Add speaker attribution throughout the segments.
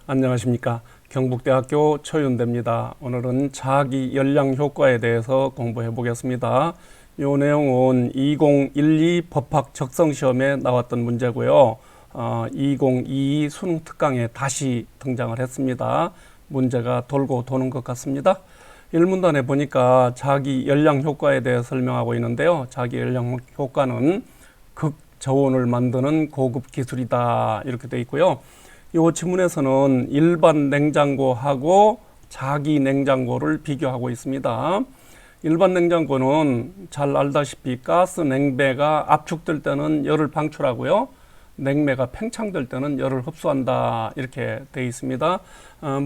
Speaker 1: 안녕하십니까. 경북대학교 최윤대입니다. 오늘은 자기 열량 효과에 대해서 공부해 보겠습니다. 이 내용은 2012 법학 적성시험에 나왔던 문제고요. 2022 수능 특강에 다시 등장을 했습니다. 문제가 돌고 도는 것 같습니다. 1문단에 보니까 자기 열량 효과에 대해 설명하고 있는데요. 자기 열량 효과는 극저온을 만드는 고급 기술이다, 이렇게 되어 있고요. 이 지문에서는 일반 냉장고하고 자기 냉장고를 비교하고 있습니다. 일반 냉장고는 잘 알다시피 가스 냉매가 압축될 때는 열을 방출하고요. 냉매가 팽창될 때는 열을 흡수한다, 이렇게 되어 있습니다.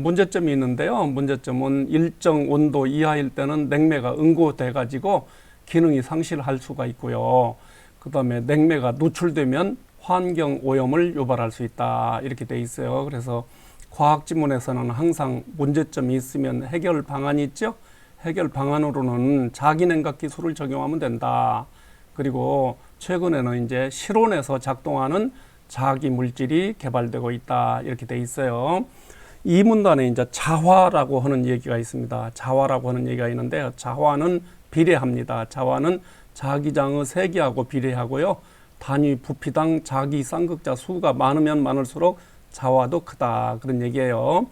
Speaker 1: 문제점이 있는데요. 문제점은 일정 온도 이하일 때는 냉매가 응고돼 가지고 기능이 상실할 수가 있고요. 그 다음에 냉매가 노출되면 환경 오염을 유발할 수 있다, 이렇게 돼 있어요. 그래서 과학 지문에서는 항상 문제점이 있으면 해결 방안이 있죠. 해결 방안으로는 자기 냉각 기술을 적용하면 된다. 그리고 최근에는 이제 실온에서 작동하는 자기 물질이 개발되고 있다, 이렇게 돼 있어요. 이 문단에 이제 자화라고 하는 얘기가 있습니다. 자화라고 하는 얘기가 있는데, 자화는 비례합니다. 자화는 자기장의 세기하고 비례하고요. 단위 부피당 자기 쌍극자 수가 많으면 많을수록 자화도 크다, 그런 얘기예요.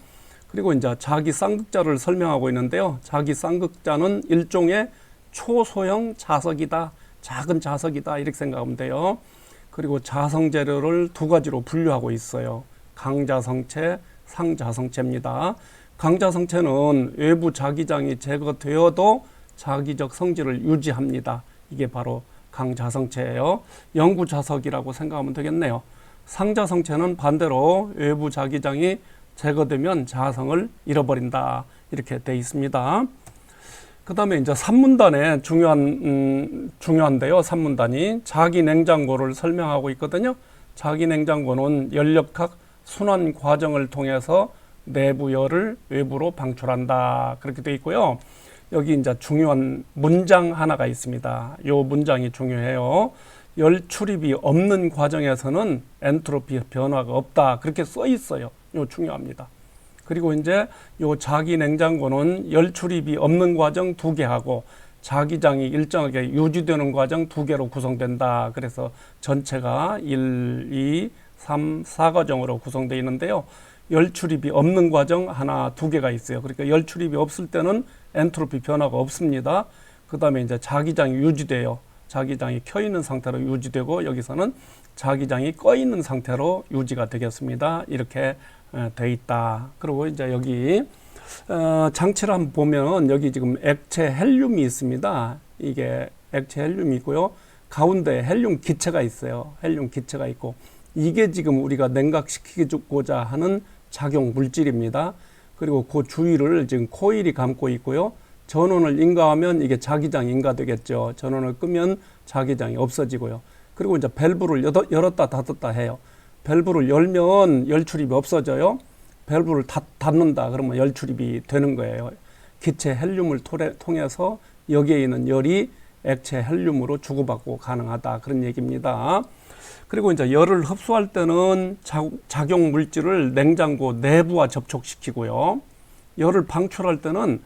Speaker 1: 그리고 이제 자기 쌍극자를 설명하고 있는데요. 자기 쌍극자는 일종의 초소형 자석이다, 작은 자석이다, 이렇게 생각하면 돼요. 그리고 자성 재료를 두 가지로 분류하고 있어요. 강자성체, 상자성체입니다. 강자성체는 외부 자기장이 제거되어도 자기적 성질을 유지합니다. 이게 바로 강자성체예요. 영구자석이라고 생각하면 되겠네요. 상자성체는 반대로 외부 자기장이 제거되면 자성을 잃어버린다, 이렇게 돼 있습니다. 그 다음에 이제 3문단에 중요한데요. 3문단이 자기 냉장고를 설명하고 있거든요. 자기 냉장고는 연력학 순환 과정을 통해서 내부 열을 외부로 방출한다, 그렇게 돼 있고요. 여기 이제 중요한 문장 하나가 있습니다. 이 문장이 중요해요. 열 출입이 없는 과정에서는 엔트로피 변화가 없다, 그렇게 써 있어요. 이거 중요합니다. 그리고 이제 요 자기 냉장고는 열 출입이 없는 과정 2개 하고 자기장이 일정하게 유지되는 과정 2개로 구성된다. 그래서 전체가 1, 2, 3, 4과정으로 구성되어 있는데요. 열 출입이 없는 과정 하나, 2개가 있어요. 그러니까 열 출입이 없을 때는 엔트로피 변화가 없습니다. 그 다음에 이제 자기장이 유지돼요. 자기장이 켜 있는 상태로 유지되고, 여기서는 자기장이 꺼 있는 상태로 유지가 되겠습니다. 이렇게 돼 있다. 그리고 이제 여기 장치를 한번 보면 여기 지금 액체 헬륨이 있습니다. 이게 액체 헬륨이 있고요. 가운데 헬륨 기체가 있어요. 헬륨 기체가 있고, 이게 지금 우리가 냉각시키고자 하는 작용 물질입니다. 그리고 그 주위를 지금 코일이 감고 있고요. 전원을 인가하면 이게 자기장이 인가되겠죠. 전원을 끄면 자기장이 없어지고요. 그리고 이제 밸브를 열었다 닫았다 해요. 밸브를 열면 열 출입이 없어져요. 밸브를 닫는다 그러면 열 출입이 되는 거예요. 기체 헬륨을 통해서 여기에 있는 열이 액체 헬륨으로 주고받고 가능하다, 그런 얘기입니다. 그리고 이제 열을 흡수할 때는 작용 물질을 냉장고 내부와 접촉시키고요. 열을 방출할 때는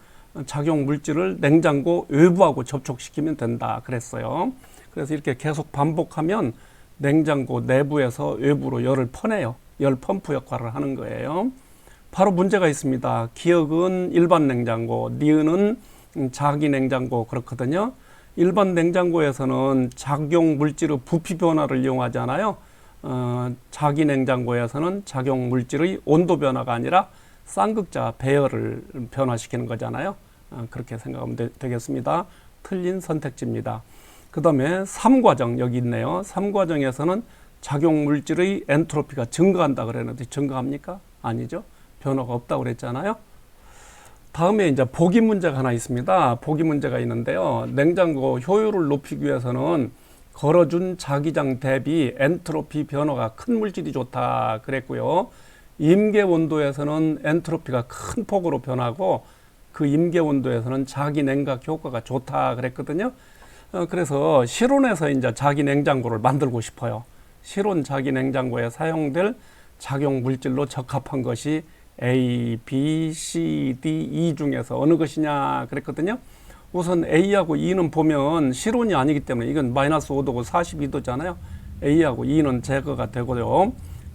Speaker 1: 작용 물질을 냉장고 외부하고 접촉시키면 된다, 그랬어요. 그래서 이렇게 계속 반복하면 냉장고 내부에서 외부로 열을 퍼내요. 열 펌프 역할을 하는 거예요. 바로 문제가 있습니다. 기역은 일반 냉장고, 니은은 자기 냉장고, 그렇거든요. 일반 냉장고에서는 작용 물질의 부피 변화를 이용하잖아요. 자기 냉장고에서는 작용 물질의 온도 변화가 아니라 쌍극자 배열을 변화시키는 거잖아요. 그렇게 생각하면 되겠습니다. 틀린 선택지입니다. 그 다음에 3과정 여기 있네요. 3과정에서는 작용 물질의 엔트로피가 증가한다 그랬는데 증가합니까? 아니죠. 변화가 없다고 그랬잖아요. 다음에 이제 보기 문제가 하나 있습니다. 보기 문제가 있는데요. 냉장고 효율을 높이기 위해서는 걸어준 자기장 대비 엔트로피 변화가 큰 물질이 좋다 그랬고요. 임계 온도에서는 엔트로피가 큰 폭으로 변하고 그 임계 온도에서는 자기 냉각 효과가 좋다 그랬거든요. 그래서 실온에서 이제 자기 냉장고를 만들고 싶어요. 실온 자기 냉장고에 사용될 작용 물질로 적합한 것이 A, B, C, D, E 중에서 어느 것이냐 그랬거든요. 우선 A하고 E는 보면 실온이 아니기 때문에 이건 마이너스 5도고 42도잖아요. A하고 E는 제거가 되고요.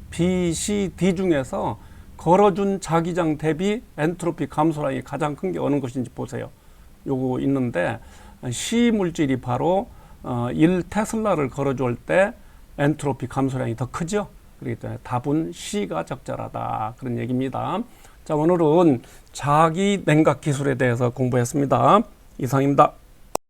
Speaker 1: B, C, D 중에서 걸어준 자기장 대비 엔트로피 감소량이 가장 큰 게 어느 것인지 보세요. 요거 있는데 C 물질이 바로 1테슬라를 걸어줄 때 엔트로피 감소량이 더 크죠. 그렇기 때문에 답은 C가 적절하다. 그런 얘기입니다. 자, 오늘은 자기 냉각 기술에 대해서 공부했습니다. 이상입니다.